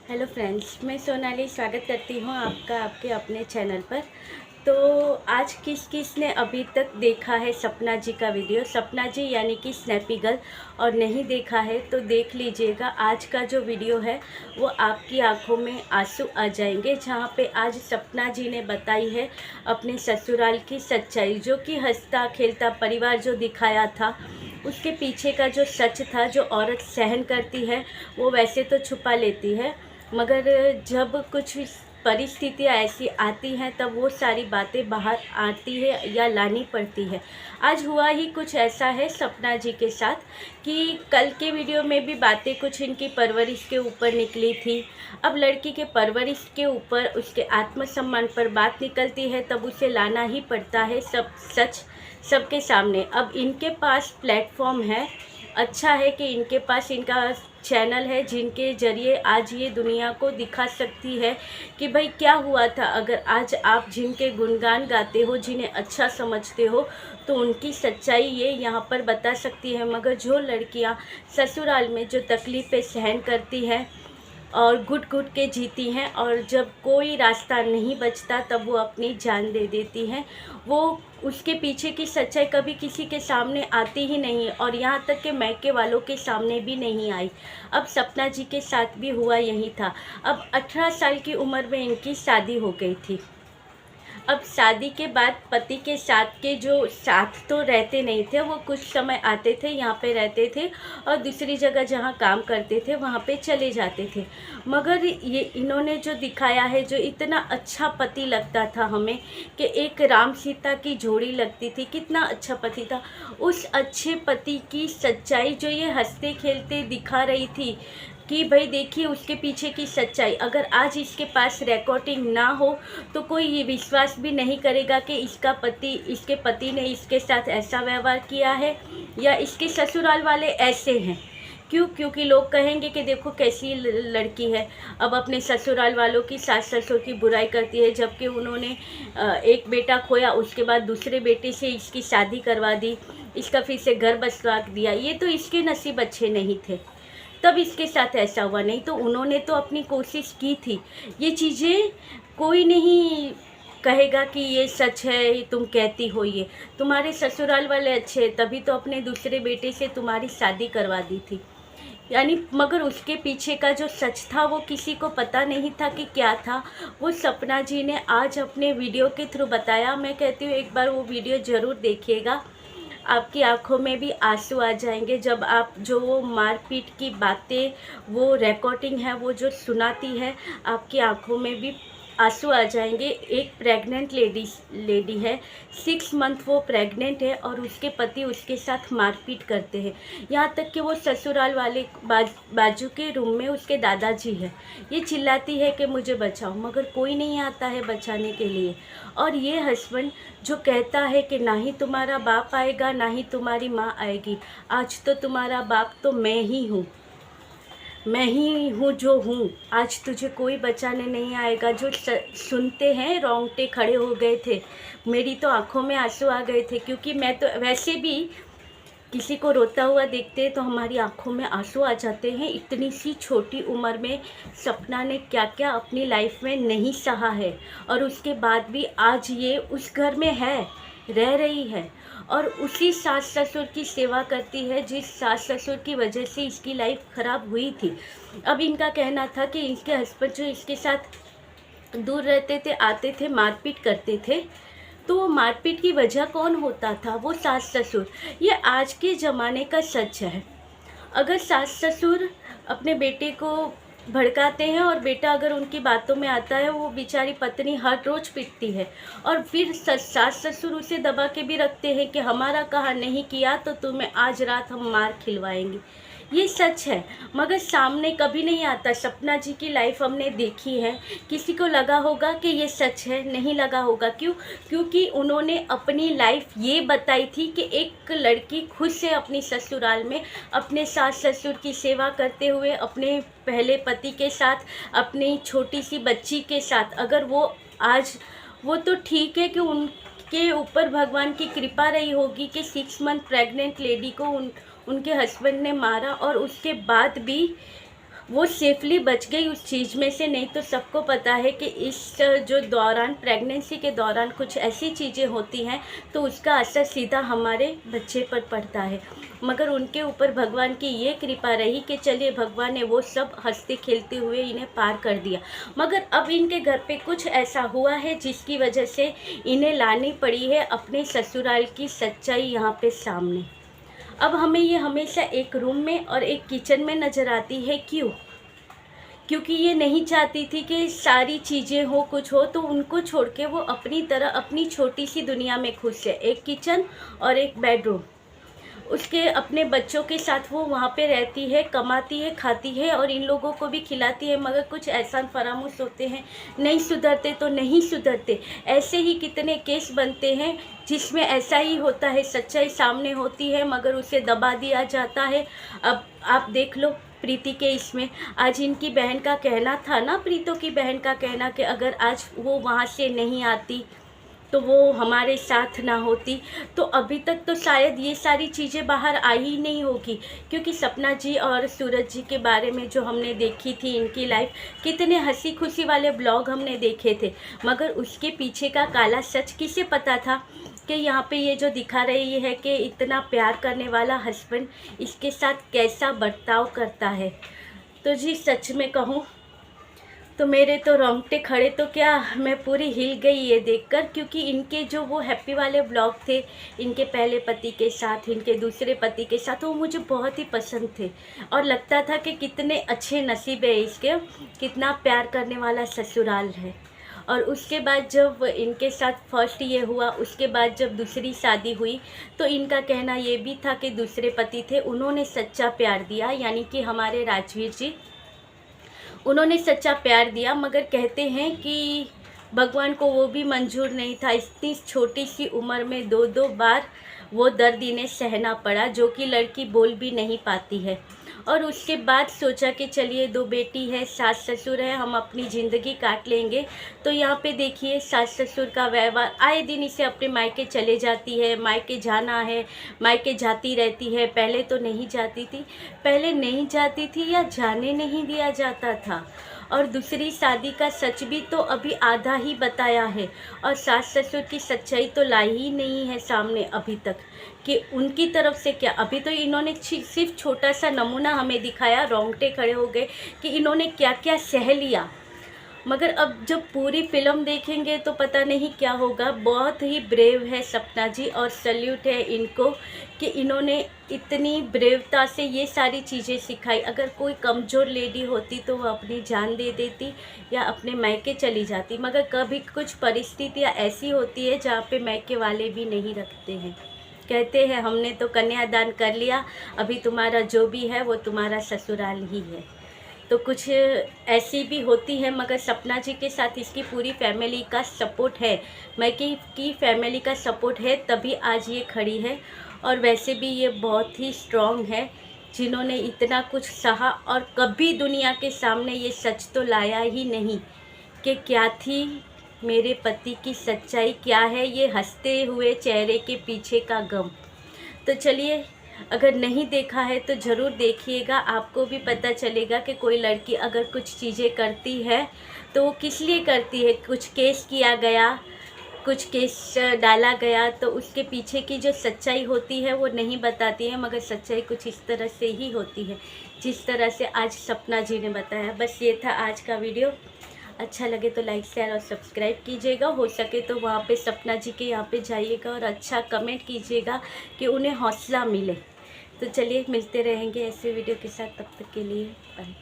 Hello friends, मैं सोनाली स्वागत करती हूँ आपका आपके अपने चैनल पर। तो आज किस किस ने अभी तक देखा है सपना जी का वीडियो, सपना जी यानी कि स्नैपी गर्ल, और नहीं देखा है तो देख लीजिएगा। आज का जो वीडियो है वो आपकी आंखों में आंसू आ जाएंगे, जहाँ पे आज सपना जी ने बताई है अपने ससुराल की सच्चाई, जो कि हंसता खेलता परिवार जो दिखाया था उसके पीछे का जो सच था। जो औरत सहन करती है वो वैसे तो छुपा लेती है, मगर जब कुछ परिस्थितियाँ ऐसी आती हैं तब वो सारी बातें बाहर आती है या लानी पड़ती है। आज हुआ ही कुछ ऐसा है सपना जी के साथ कि कल के वीडियो में भी बातें कुछ इनकी परवरिश के ऊपर निकली थी। अब लड़की के परवरिश के ऊपर, उसके आत्मसम्मान पर बात निकलती है तब उसे लाना ही पड़ता है सब सच सबके सामने। अब इनके पास प्लेटफॉर्म है, अच्छा है कि इनके पास इनका चैनल है जिनके ज़रिए आज ये दुनिया को दिखा सकती है कि भाई क्या हुआ था। अगर आज आप जिनके गुणगान गाते हो, जिन्हें अच्छा समझते हो, तो उनकी सच्चाई ये यहाँ पर बता सकती है। मगर जो लड़कियाँ ससुराल में जो तकलीफ़ें सहन करती हैं और घुट घुट के जीती हैं, और जब कोई रास्ता नहीं बचता तब वो अपनी जान दे देती हैं, वो उसके पीछे की सच्चाई कभी किसी के सामने आती ही नहीं, और यहाँ तक कि मायके वालों के सामने भी नहीं आई। अब सपना जी के साथ भी हुआ यही था। अब 18 साल की उम्र में इनकी शादी हो गई थी। अब शादी के बाद पति के साथ के जो साथ तो रहते नहीं थे, वो कुछ समय आते थे, यहाँ पे रहते थे और दूसरी जगह जहाँ काम करते थे वहाँ पे चले जाते थे। मगर ये इन्होंने जो दिखाया है, जो इतना अच्छा पति लगता था हमें कि एक राम सीता की जोड़ी लगती थी, कितना अच्छा पति था। उस अच्छे पति की सच्चाई जो ये हंसते खेलते दिखा रही थी कि भाई देखिए उसके पीछे की सच्चाई, अगर आज इसके पास रिकॉर्डिंग ना हो तो कोई ये विश्वास भी नहीं करेगा कि इसके पति ने इसके साथ ऐसा व्यवहार किया है या इसके ससुराल वाले ऐसे हैं। क्यों? क्योंकि लोग कहेंगे कि देखो कैसी लड़की है, अब अपने ससुराल वालों की, सास ससुर की बुराई करती है, जबकि उन्होंने एक बेटा खोया, उसके बाद दूसरे बेटे से इसकी शादी करवा दी, इसका फिर से घर बसवा दिया। ये तो इसके नसीब अच्छे नहीं थे, तब इसके साथ ऐसा हुआ। नहीं तो उन्होंने तो अपनी कोशिश की थी। ये चीज़ें कोई नहीं कहेगा कि ये सच है, तुम कहती हो ये तुम्हारे ससुराल वाले अच्छे हैं, तभी तो अपने दूसरे बेटे से तुम्हारी शादी करवा दी थी। यानी मगर उसके पीछे का जो सच था वो किसी को पता नहीं था कि क्या था। वो सपना जी ने आज अपने वीडियो के थ्रू बताया। मैं कहती हूँ एक बार वो वीडियो ज़रूर देखिएगा, आपकी आंखों में भी आंसू आ जाएंगे। जब आप जो वो मारपीट की बातें, वो रिकॉर्डिंग है, वो जो सुनाती है, आपकी आंखों में भी आंसू आ जाएंगे। एक प्रेग्नेंट लेडी है, 6 मंथ वो प्रेग्नेंट है और उसके पति उसके साथ मारपीट करते हैं। यहाँ तक कि वो ससुराल वाले बाजू के रूम में उसके दादाजी है, ये चिल्लाती है कि मुझे बचाओ, मगर कोई नहीं आता है बचाने के लिए। और ये हस्बैंड जो कहता है कि ना ही तुम्हारा बाप आएगा ना ही तुम्हारी माँ आएगी, आज तो तुम्हारा बाप तो मैं ही हूँ, मैं ही हूँ जो हूँ, आज तुझे कोई बचाने नहीं आएगा। जो सुनते हैं रोंगटे खड़े हो गए थे, मेरी तो आंखों में आंसू आ गए थे, क्योंकि मैं तो वैसे भी किसी को रोता हुआ देखते हैं तो हमारी आंखों में आंसू आ जाते हैं। इतनी सी छोटी उम्र में सपना ने क्या क्या अपनी लाइफ में नहीं सहा है, और उसके बाद भी आज ये उस घर में है, रह रही है, और उसी सास ससुर की सेवा करती है जिस सास ससुर की वजह से इसकी लाइफ ख़राब हुई थी। अब इनका कहना था कि इसके हस्बैंड जो इसके साथ दूर रहते थे, आते थे, मारपीट करते थे, तो वो मारपीट की वजह कौन होता था? वो सास ससुर। ये आज के ज़माने का सच है। अगर सास ससुर अपने बेटे को भड़काते हैं और बेटा अगर उनकी बातों में आता है, वो बेचारी पत्नी हर रोज़ पीटती है, और फिर सास ससुर उसे दबा के भी रखते हैं कि हमारा कहा नहीं किया तो तुम्हें आज रात हम मार खिलवाएंगे। ये सच है, मगर सामने कभी नहीं आता। सपना जी की लाइफ हमने देखी है, किसी को लगा होगा कि ये सच है, नहीं लगा होगा। क्यों? क्योंकि उन्होंने अपनी लाइफ ये बताई थी कि एक लड़की खुद से अपनी ससुराल में अपने सास ससुर की सेवा करते हुए, अपने पहले पति के साथ, अपनी छोटी सी बच्ची के साथ, अगर वो आज, वो तो ठीक है कि उनके ऊपर भगवान की कृपा रही होगी कि 6 मंथ प्रेग्नेंट लेडी को उनके हस्बैंड ने मारा, और उसके बाद भी वो सेफली बच गई उस चीज़ में से। नहीं तो सबको पता है कि इस जो दौरान, प्रेगनेंसी के दौरान कुछ ऐसी चीज़ें होती हैं तो उसका असर सीधा हमारे बच्चे पर पड़ता है। मगर उनके ऊपर भगवान की ये कृपा रही कि चलिए भगवान ने वो सब हंसते खेलते हुए इन्हें पार कर दिया। मगर अब इनके घर पे कुछ ऐसा हुआ है जिसकी वजह से इन्हें लानी पड़ी है अपने ससुराल की सच्चाई यहाँ पे सामने। अब हमें ये हमेशा एक रूम में और एक किचन में नज़र आती है। क्यों? क्योंकि ये नहीं चाहती थी कि सारी चीज़ें हो, कुछ हो तो उनको छोड़ के वो अपनी तरह अपनी छोटी सी दुनिया में खुश है। एक किचन और एक बेडरूम, उसके अपने बच्चों के साथ वो वहाँ पे रहती है, कमाती है, खाती है और इन लोगों को भी खिलाती है। मगर कुछ एहसान फरामोश होते हैं, नहीं सुधरते तो नहीं सुधरते। ऐसे ही कितने केस बनते हैं जिसमें ऐसा ही होता है, सच्चाई सामने होती है मगर उसे दबा दिया जाता है। अब आप देख लो प्रीति के इसमें, आज इनकी बहन का कहना था ना, प्रीतो की बहन का कहना कि अगर आज वो वहाँ से नहीं आती तो वो हमारे साथ ना होती, तो अभी तक तो शायद ये सारी चीज़ें बाहर आई ही नहीं होगी। क्योंकि सपना जी और सूरज जी के बारे में जो हमने देखी थी, इनकी लाइफ, कितने हंसी खुशी वाले ब्लॉग हमने देखे थे, मगर उसके पीछे का काला सच किसे पता था कि यहाँ पे ये जो दिखा रही है कि इतना प्यार करने वाला हस्बैंड इसके साथ कैसा बर्ताव करता है। तो जी सच में कहूँ तो मेरे तो रोंगटे खड़े, तो क्या मैं पूरी हिल गई ये देखकर। क्योंकि इनके जो वो हैप्पी वाले ब्लॉग थे इनके पहले पति के साथ, इनके दूसरे पति के साथ, वो मुझे बहुत ही पसंद थे और लगता था कि कितने अच्छे नसीब है इसके, कितना प्यार करने वाला ससुराल है। और उसके बाद जब इनके साथ फर्स्ट ये हुआ, उसके बाद जब दूसरी शादी हुई तो इनका कहना ये भी था कि दूसरे पति थे, उन्होंने सच्चा प्यार दिया, यानी कि हमारे राजवीर जी, उन्होंने सच्चा प्यार दिया। मगर कहते हैं कि भगवान को वो भी मंजूर नहीं था। इतनी छोटी सी उम्र में दो दो बार वो दर्द इन्हें सहना पड़ा, जो कि लड़की बोल भी नहीं पाती है। और उसके बाद सोचा कि चलिए दो बेटी है, सास ससुर है, हम अपनी ज़िंदगी काट लेंगे। तो यहाँ पे देखिए सास ससुर का व्यवहार, आए दिन इसे अपने मायके चले जाती है, मायके जाना है, मायके जाती रहती है। पहले तो नहीं जाती थी, पहले नहीं जाती थी या जाने नहीं दिया जाता था। और दूसरी शादी का सच भी तो अभी आधा ही बताया है और सास ससुर की सच्चाई तो लाई ही नहीं है सामने अभी तक कि उनकी तरफ से क्या। अभी तो इन्होंने सिर्फ छोटा सा नमूना हमें दिखाया, रोंगटे खड़े हो गए कि इन्होंने क्या क्या सह लिया। मगर अब जब पूरी फिल्म देखेंगे तो पता नहीं क्या होगा। बहुत ही ब्रेव है सपना जी और सल्यूट है इनको कि इन्होंने इतनी ब्रेवता से ये सारी चीज़ें सिखाई। अगर कोई कमज़ोर लेडी होती तो वो अपनी जान दे देती या अपने मायके चली जाती, मगर कभी कुछ परिस्थितियाँ ऐसी होती है जहाँ पे मायके वाले भी नहीं रखते हैं। कहते हैं हमने तो कन्यादान कर लिया, अभी तुम्हारा जो भी है वो तुम्हारा ससुराल ही है। तो कुछ ऐसी भी होती है, मगर सपना जी के साथ इसकी पूरी फैमिली का सपोर्ट है, मायके की फैमिली का सपोर्ट है, तभी आज ये खड़ी है। और वैसे भी ये बहुत ही स्ट्रॉन्ग है, जिन्होंने इतना कुछ सहा और कभी दुनिया के सामने ये सच तो लाया ही नहीं कि क्या थी मेरे पति की सच्चाई, क्या है ये हंसते हुए चेहरे के पीछे का गम। तो चलिए, अगर नहीं देखा है तो ज़रूर देखिएगा, आपको भी पता चलेगा कि कोई लड़की अगर कुछ चीज़ें करती है तो वो किस लिए करती है। कुछ केस किया गया, कुछ केस डाला गया, तो उसके पीछे की जो सच्चाई होती है वो नहीं बताती है, मगर सच्चाई कुछ इस तरह से ही होती है जिस तरह से आज सपना जी ने बताया। बस ये था आज का वीडियो। अच्छा लगे तो लाइक शेयर और सब्सक्राइब कीजिएगा। हो सके तो वहाँ पे सपना जी के यहाँ पे जाइएगा और अच्छा कमेंट कीजिएगा कि उन्हें हौसला मिले। तो चलिए मिलते रहेंगे ऐसे वीडियो के साथ, तब तक के लिए बाय।